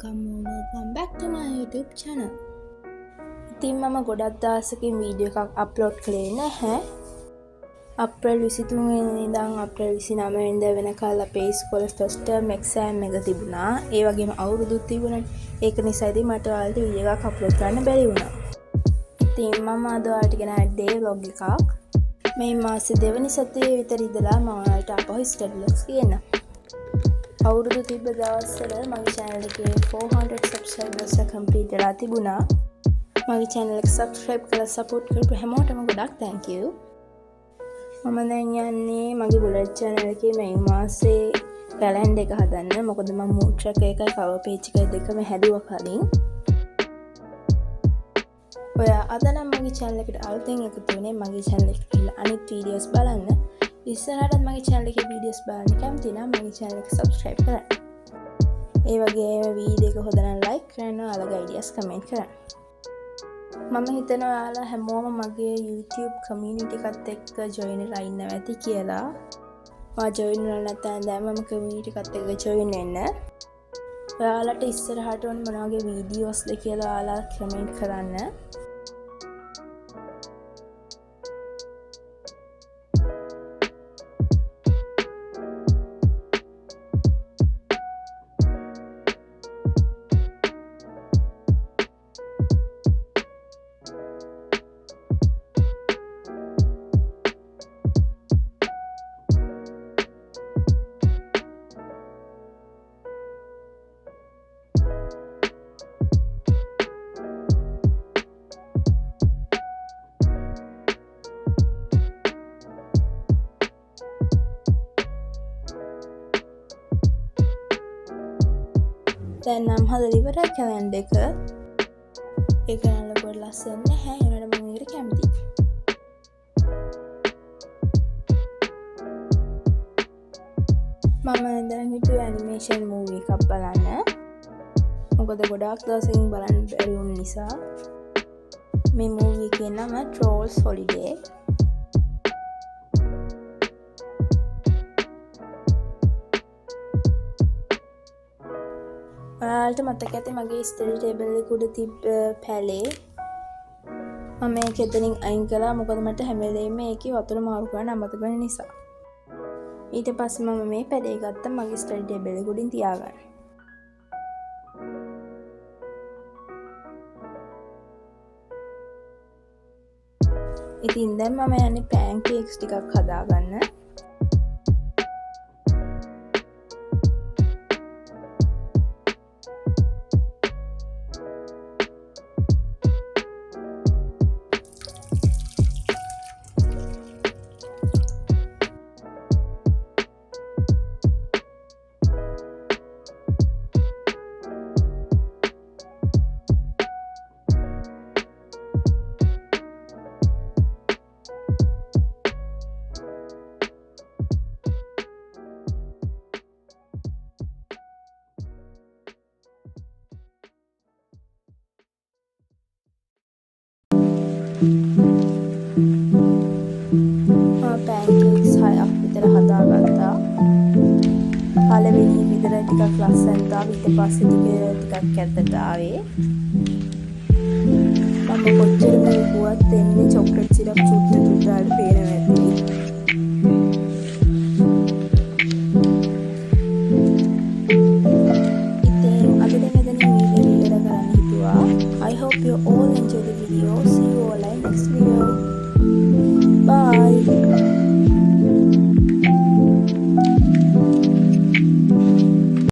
welcome back to my YouTube channel. ඉතින් මම ගොඩක් දවසකින් වීඩියෝ එකක් අප්ලෝඩ් කළේ නැහැ. අප්‍රේල් 23 වෙනිදා ඉඳන් අප්‍රේල් 29 වෙනිදා වෙනකල් අපේ ඉස්කෝලේ ෆස්ට් ටර්ම් එක්සෑම් එක තිබුණා. ඒ වගේම අවුරුදුත් තිබුණා. ඒක නිසා ඉතින් මට ඔයාලට වීඩියෝ එකක් අප්ලෝඩ් කරන්න බැරි වුණා. ඉතින් මම අද ඔයාලට ගෙනාවේ ඩේ vlog එකක්. මේ මාසේ දෙවෙනි සතියේ විතර ඉඳලා මම ඔයාලට අපහු ස්ටඩි vlogs කියන්නම්. අවුරුදු තිබ්බ දවස්වල මගේ channel එකේ 400 subscribers complete වෙලා තිබුණා. මගේ channel එක subscribe කරලා support කරපු හැමෝටම ගොඩක් thank you. මම දැන් යන්නේ මගේ bullet channel එකේ මේ මාසේ calendar එක හදන්න. මොකද මම mood track එකයි cover page එකයි දෙකම හැදුවා කලින්. ඔයා අද නම් මගේ channel එකට අලුතෙන් එකතු වුණේ මගේ channel එකට ගිහලා අනිත් videos බලන්න. ඉස්සරහටත් මගේ channel එකේ videos බලන්න කැමති නම් මගේ channel එක subscribe කරන්න. ඒ වගේම වීඩියෝ එක හොදනම් like කරන්න, ඔයාලගේ ideas comment කරන්න. මම හිතනවා ඔයාලා හැමෝම මගේ YouTube community එකත් එක්ක join වෙලා ඉන්නවා ඇති කියලා. ඔයා join වෙලා නැත්නම් දැන් මම community එකත් එක්ක join වෙන්න. ඔයාලට ඉස්සරහට ඕන මොන වගේ videos ද කියලා ඔයාලා comment කරන්න. දැන් නම් හදලා ඉවරයි calendar එක. ඒක නම් ලොකු ලස්සන නැහැ. ඒනට මම ඒකට කැමතියි. මම දැන් හිතුවේ animation movie එකක් බලන්න. මොකද ගොඩාක් දවසකින් බලන්න බැරි වුණ නිසා. මේ movie එකේ නම Trolls Holiday. ඔයාලට මතක ඇති මගේ ස්ටඩි ටේබල් එක උඩ තිබ්බ පැලේ මම මේක එතනින් අයින් කළා. මොකද මට හැම වෙලේම මේකේ වතුර මාරු කරන්න අමතක වෙන නිසා. ඊට පස්සේ මම මේ පැලේ ගත්තා මගේ ස්ටඩි ටේබල් එක උඩින් තියාගන්න. ඉතින් දැන් මම යන්නේ pancakes ටිකක් හදාගන්න. pancakes 6ක් විතර හදාගත්තා. පළවෙනි විතර ටිකක් ලස්සනට ආවා. ඊට පස්සේ ටිකක් කැතට ආවේ. මම කොච්චර මෙලුවත් දෙන්නේ චොක්ලට් සිරප් චුට්ට චුට්ටට පේනවා ඇති. ඉතින් අද දෙන්නදෙන වීඩියෝ ඉවර කරන්න හිතුවා. I hope you all enjoy the video. See you all in next video. Bye.